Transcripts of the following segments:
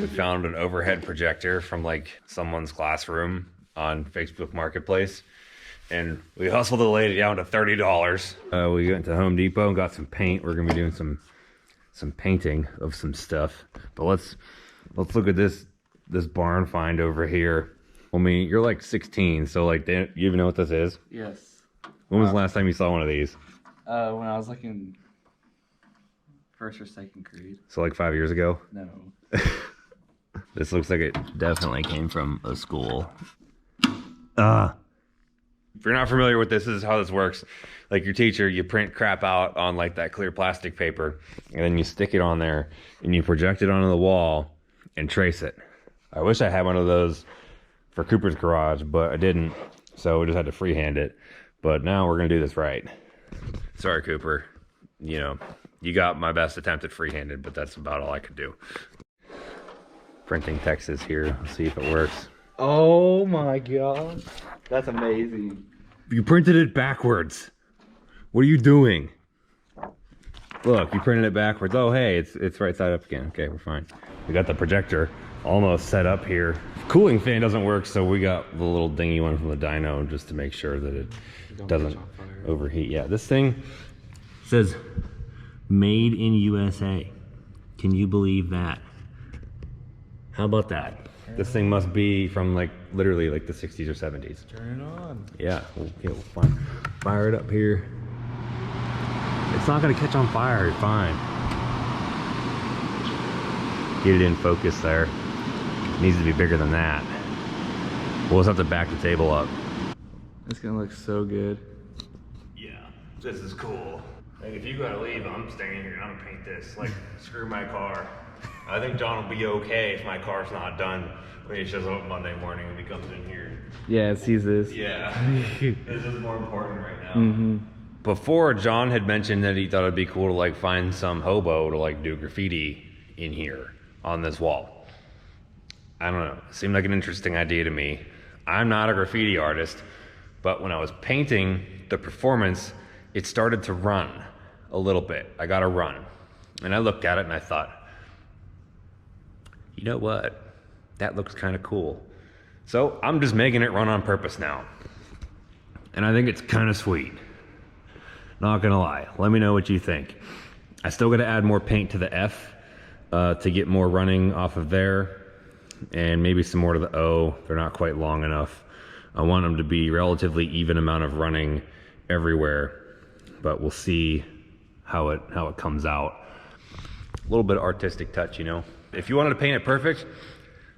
We found an overhead projector from like someone's classroom on Facebook Marketplace, and we hustled the lady down to $30. We went to Home Depot and got some paint. We're gonna be doing some painting of some stuff. But let's look at this barn find over here. I mean, you're like 16, so like, you even know what this is? Yes. When was the last time you saw one of these? When I was like in first or second grade. So like 5 years ago? No. This looks like it definitely came from a school. If you're not familiar with this is how this works. Like your teacher, you print crap out on like that clear plastic paper, and then you stick it on there, and you project it onto the wall and trace it. I wish I had one of those for Cooper's garage, but I didn't, so we just had to freehand it. But now we're gonna do this right. Sorry, Cooper. You know, you got my best attempt at freehanded, but that's about all I could do. Printing Texas here. Let's see if it works. Oh my god. That's amazing. You printed it backwards. What are you doing? Look, you printed it backwards. Oh, hey, it's right side up again. Okay, we're fine. We got the projector almost set up here. Cooling fan doesn't work, so we got the little dingy one from the dyno just to make sure that it doesn't overheat. Yeah, this thing says made in USA. Can you believe that? How about that? This thing must be from like literally like the 60s or 70s. Turn it on. Yeah, we'll fire it up here. It's not gonna catch on fire, it's fine. Get it in focus there. It needs to be bigger than that. We'll just have to back the table up. It's gonna look so good. Yeah, this is cool. Like if you gotta leave, I'm staying here and I'm gonna paint this. Like, screw my car. I think John will be okay if my car's not done when he shows up Monday morning and he comes in here. Yeah, it sees this. Yeah, this is more important right now. Before, John had mentioned that he thought it'd be cool to like find some hobo to like do graffiti in here on this wall. I don't know, it seemed like an interesting idea to me. I'm not a graffiti artist, but when I was painting the performance, it started to run a little bit. I got a run. And I looked at it and I thought, you know what? That looks kind of cool. So I'm just making it run on purpose now. And I think it's kind of sweet. Not gonna lie. Let me know what you think. I still gotta add more paint to the F to get more running off of there. And maybe some more to the O. They're not quite long enough. I want them to be relatively even amount of running everywhere, but we'll see how it comes out. A little bit of artistic touch, you know. If you wanted to paint it perfect,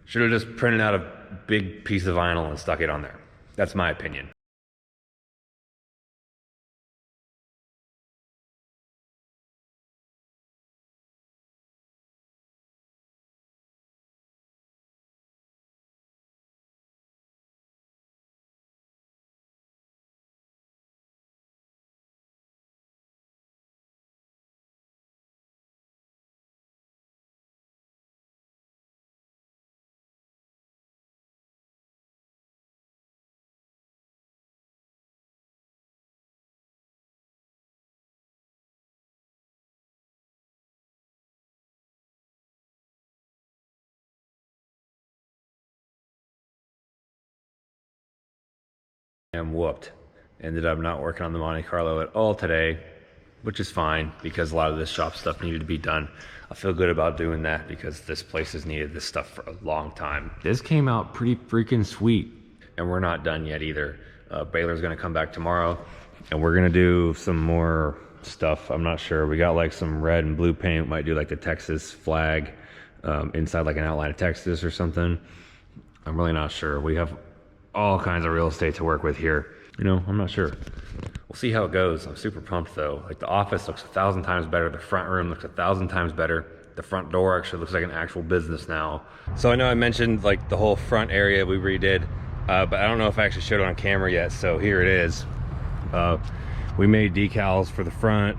should have just printed out a big piece of vinyl and stuck it on there. That's my opinion. I'm whooped. Ended up not working on the Monte Carlo at all today, which is fine because a lot of this shop stuff needed to be done. I feel good about doing that because this place has needed this stuff for a long time. This came out pretty freaking sweet, and we're not done yet either. Baylor's gonna come back tomorrow and we're gonna do some more stuff. I'm not sure. We got like some red and blue paint. Might do like the Texas flag inside like an outline of Texas or something. I'm really not sure. We have all kinds of real estate to work with here. You know, I'm not sure. We'll see how it goes. I'm super pumped though. Like the office looks 1,000 times better. The front room looks 1,000 times better. The front door actually looks like an actual business now. So I know I mentioned like the whole front area we redid, but I don't know if I actually showed it on camera yet. So here it is. We made decals for the front,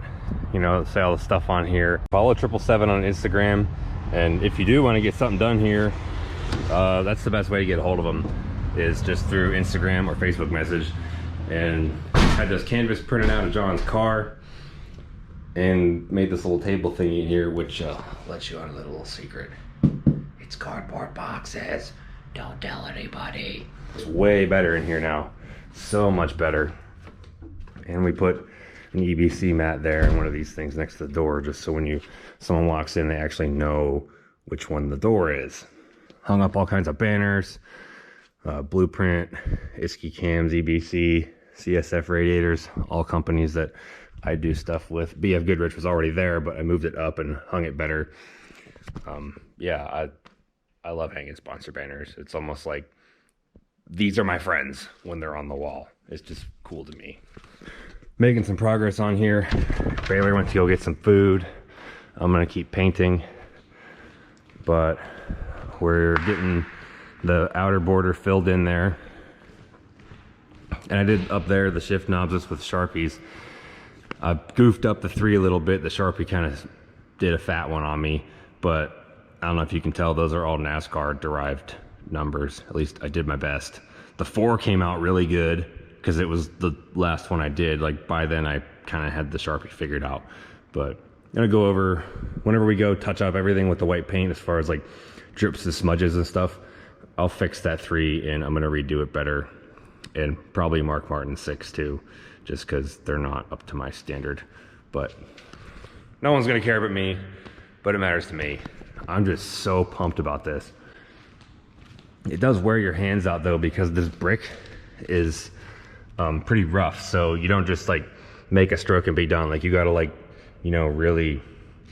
you know, say all the stuff on here. Follow 777 on Instagram. And if you do want to get something done here, that's the best way to get a hold of them, is just through Instagram or Facebook message. And had this canvas printed out of John's car. and made this little table thingy in here, which lets you on a little secret. It's cardboard boxes. Don't tell anybody. It's way better in here now. So much better. And we put an EBC mat there and one of these things next to the door, just so when someone walks in, they actually know which one the door is. Hung up all kinds of banners, Blueprint, ISKI cams, EBC, CSF radiators, all companies that I do stuff with. BF Goodrich was already there, but I moved it up and hung it better. Yeah, I love hanging sponsor banners. It's almost like these are my friends when they're on the wall. It's just cool to me. Making some progress on here. Baylor went to go get some food. I'm gonna keep painting, but we're getting the outer border filled in there. And I did up there the shift knobs just with Sharpies. I goofed up the 3 a little bit. The Sharpie kind of did a fat one on me, but I don't know if you can tell, those are all NASCAR derived numbers. At least I did my best. The 4 came out really good because it was the last one I did. Like by then I kind of had the Sharpie figured out. But I'm gonna go over, whenever we go, touch up everything with the white paint as far as like drips and smudges and stuff. I'll fix that 3 and I'm gonna redo it better. And probably Mark Martin 6 too, just because they're not up to my standard. But no one's gonna care but me, but it matters to me. I'm just so pumped about this. It does wear your hands out though, because this brick is pretty rough. So you don't just like make a stroke and be done. Like you gotta like, you know, really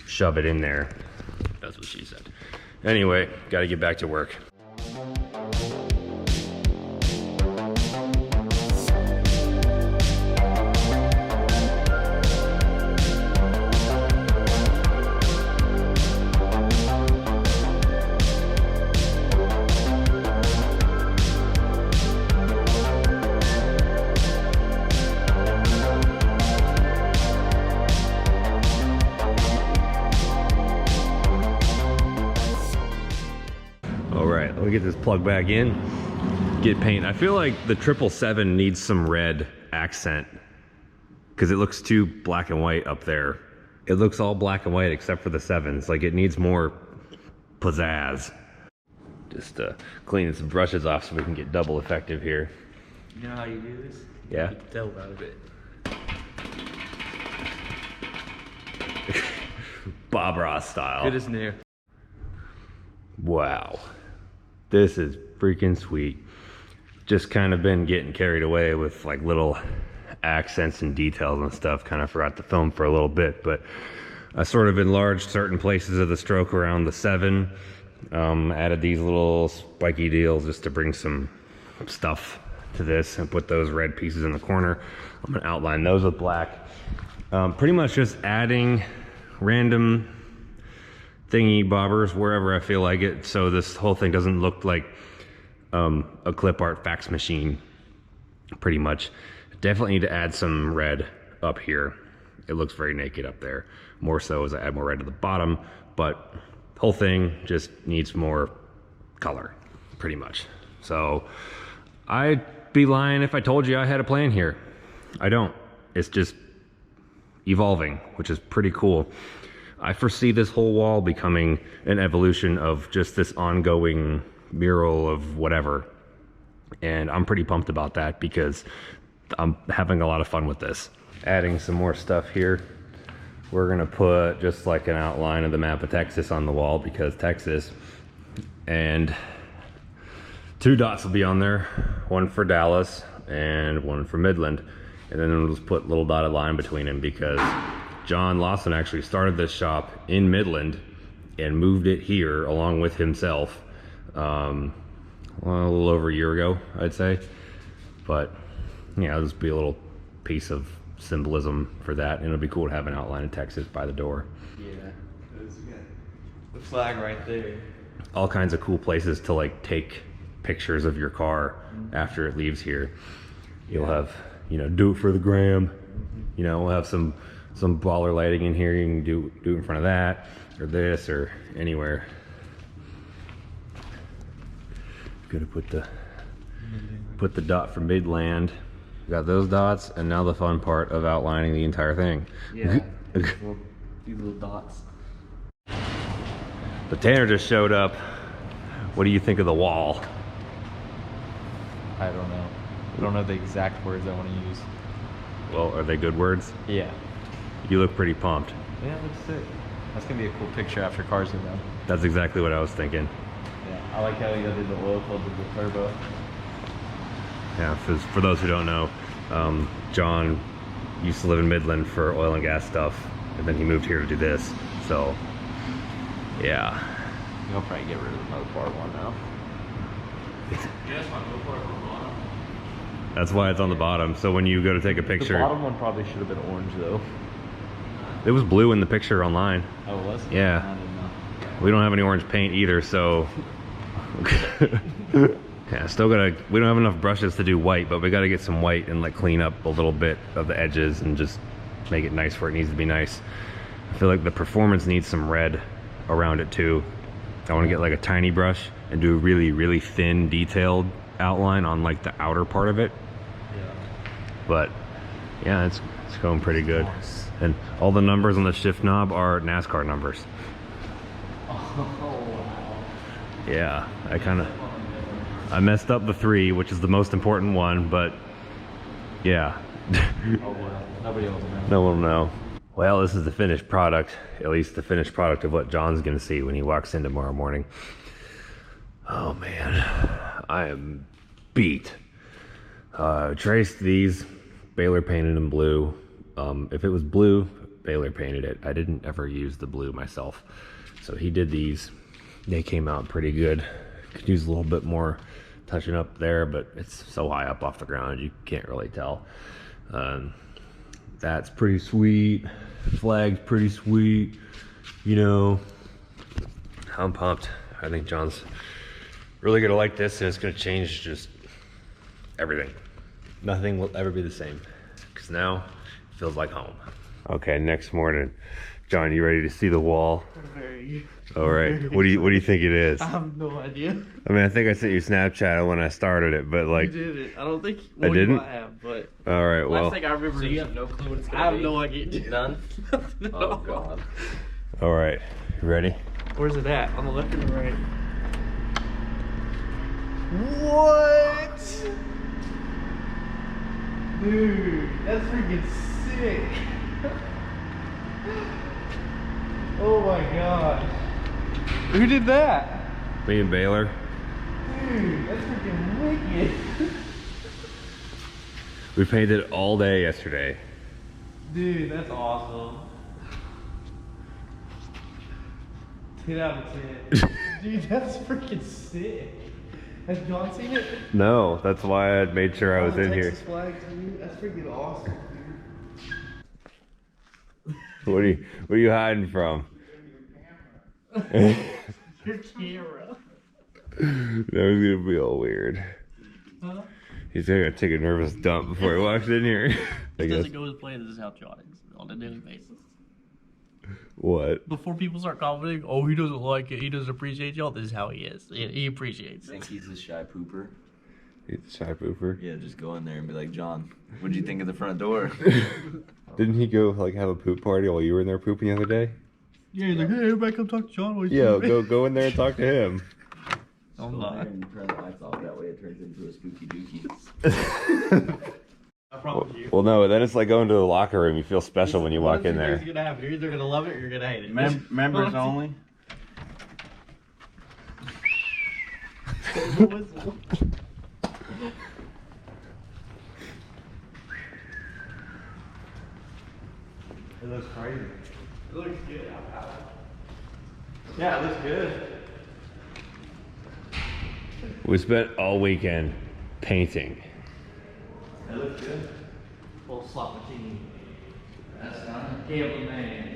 shove it in there. That's what she said. Anyway, gotta get back to work. Let me get this plug back in, get paint. I feel like the 777 needs some red accent because it looks too black and white up there. It looks all black and white except for the 7s. Like it needs more pizzazz. Just cleaning some brushes off so we can get double effective here. You know how you do this? Yeah. You delve out of it. Bob Ross style. Good as new. Wow. This is freaking sweet. Just kind of been getting carried away with like little accents and details and stuff. Kind of forgot to film for a little bit, but I sort of enlarged certain places of the stroke around the 7. Added these little spiky deals just to bring some stuff to this and put those red pieces in the corner. I'm gonna outline those with black. Pretty much just adding random thingy bobbers wherever I feel like it, so this whole thing doesn't look like a clip art fax machine. Pretty much. Definitely need to add some red up here. It looks very naked up there. More so as I add more red to the bottom, but the whole thing just needs more color, pretty much. So I'd be lying if I told you I had a plan here. I don't. It's just evolving, which is pretty cool. I foresee this whole wall becoming an evolution of just this ongoing mural of whatever. And I'm pretty pumped about that because I'm having a lot of fun with this. Adding some more stuff here. We're gonna put just like an outline of the map of Texas on the wall because Texas. And 2 dots will be on there. One for Dallas and one for Midland. And then we'll just put a little dotted line between them because John Lawson actually started this shop in Midland and moved it here along with himself well, a little over a year ago, I'd say. But yeah, this will be a little piece of symbolism for that, and it'll be cool to have an outline of Texas by the door. Yeah, that's good. The flag right there. All kinds of cool places to like take pictures of your car after it leaves here. You'll have, you know, do it for the gram. You know, we'll have some baller lighting in here. You can do it in front of that or this or anywhere. Gonna put the dot for Midland. We got those dots, and now the fun part of outlining the entire thing. Yeah. These little dots. The Tanner just showed up. What do you think of the wall? I don't know. I don't know the exact words I want to use. Well, are they good words? Yeah. You look pretty pumped. Yeah, it looks sick. That's gonna be a cool picture after cars go down. That's exactly what I was thinking. Yeah, I like how you did the oil filter with the turbo. Yeah, for those who don't know, John used to live in Midland for oil and gas stuff, and then he moved here to do this. So, yeah. You'll probably get rid of the Mopar one now. That's why it's on the bottom. So when you go to take a picture, The bottom one probably should have been orange though. it was blue in the picture online. Oh, it was? Yeah. I didn't know. We don't have any orange paint either, so yeah, still gotta. We don't have enough brushes to do white, but we gotta get some white and like clean up a little bit of the edges and just make it nice where it needs to be nice. I feel like the performance needs some red around it too. I want to get like a tiny brush and do a really, really thin, detailed outline on like the outer part of it. Yeah. But yeah, it's going pretty good. And all the numbers on the shift knob are NASCAR numbers. Oh, wow. Yeah, I messed up the 3, which is the most important one, but yeah. Oh, well. Nobody else knows. No one will know. Well, this is the finished product, at least the finished product of what John's gonna see when he walks in tomorrow morning. Oh man, I am beat. Traced these, Baylor painted them blue. If it was blue, Baylor painted it. I didn't ever use the blue myself. So he did these. They came out pretty good. Could use a little bit more touching up there, but it's so high up off the ground, you can't really tell. That's pretty sweet. Flag's pretty sweet. You know, I'm pumped. I think John's really gonna like this, and it's gonna change just everything. Nothing will ever be the same, because now it feels like home. Okay, next morning. John, you ready to see the wall? Very. All right. What do you think it is? I have no idea. I mean, I think I sent you Snapchat when I started it, but like, You did it. I don't think. I You didn't? might have, but all right, well, last thing I remember. So you have no clue what it's I gonna have be? no idea. None? No. Oh god. all right. You ready? Where's it at? On the left or the right? What? Dude, that's freaking sick. Oh my god. Who did that? Me and Baylor. Dude, that's freaking wicked. We painted all day yesterday. Dude, that's awesome. 10 out of 10. Dude, that's freaking sick. Has John seen it? No, that's why I made sure I was in here. Texas flag too. That's freaking awesome, dude. What are you hiding from? Your camera. That was gonna be all weird. Huh? He's gonna take a nervous dump before he walks in here. I It guess. doesn't go as planned. This is how John is on a daily basis. What? Before people start commenting, oh, he doesn't like it, he doesn't appreciate y'all, this is how he is. He appreciates I it. think he's a shy pooper. He's a shy pooper. Yeah, just go in there and be like, John, what'd you think of the front door? Didn't he go like have a poop party while you were in there pooping the other day? Yeah, he's like, hey, everybody come talk to John while he's Yeah, pooping. go in there and talk to him. Oh Go in my. there and turn the lights off. That way it turns into a spooky dookie. I promise you. Well, no, then it's like going to the locker room. You feel special when you walk in there. You're gonna have it. You're either gonna love it or you're gonna hate it. Members only. Whistle. It looks crazy. It looks good. Yeah, it looks good. We spent all weekend painting. It looks good. Full slot machine. That's fine. Gambling man.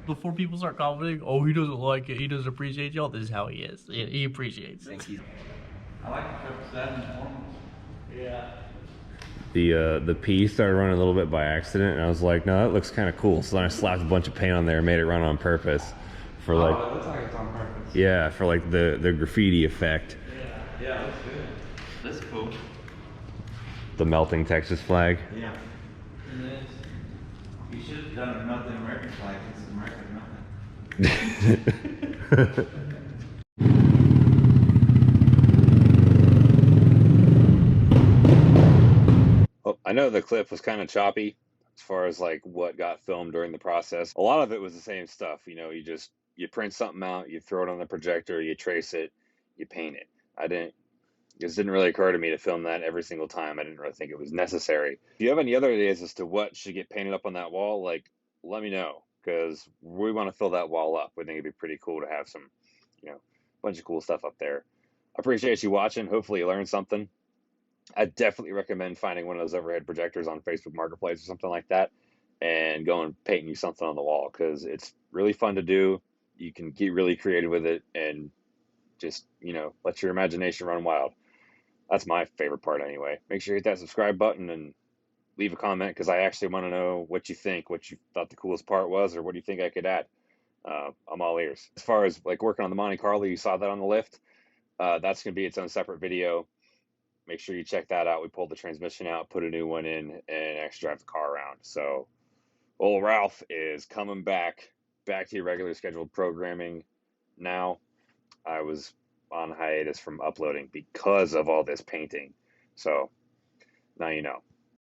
Before people start commenting, oh, he doesn't like it, he doesn't appreciate y'all, this is how he is. He appreciates I it. think he's I like the triple seven performance. Yeah. The P started running a little bit by accident, and I was like, no, that looks kind of cool. So then I slapped a bunch of paint on there and made it run on purpose for like, Oh, it looks like it's on purpose. yeah, for like the graffiti effect. Yeah, it looks good. That's cool. The melting Texas flag. Yeah. And this. You should have done a melting American flag. This is American melting. Well, I know the clip was kind of choppy as far as like what got filmed during the process. A lot of it was the same stuff. You print something out, you throw it on the projector, you trace it, you paint it. It didn't really occur to me to film that every single time. I didn't really think it was necessary. If you have any other ideas as to what should get painted up on that wall, like, let me know, because we want to fill that wall up. We think it'd be pretty cool to have some, bunch of cool stuff up there. I appreciate you watching. Hopefully you learned something. I definitely recommend finding one of those overhead projectors on Facebook Marketplace or something like that and go and painting you something on the wall, because it's really fun to do. You can get really creative with it and just, let your imagination run wild. That's my favorite part anyway. Make sure you hit that subscribe button and leave a comment, because I actually want to know what you think, what you thought the coolest part was, or what do you think I could add. I'm all ears. As far as like working on the Monte Carlo, you saw that on the lift. That's going to be its own separate video. Make sure you check that out. We pulled the transmission out, put a new one in, and actually drive the car around. So old Ralph is coming back to your regular scheduled programming now. I was on hiatus from uploading because of all this painting. So now you know.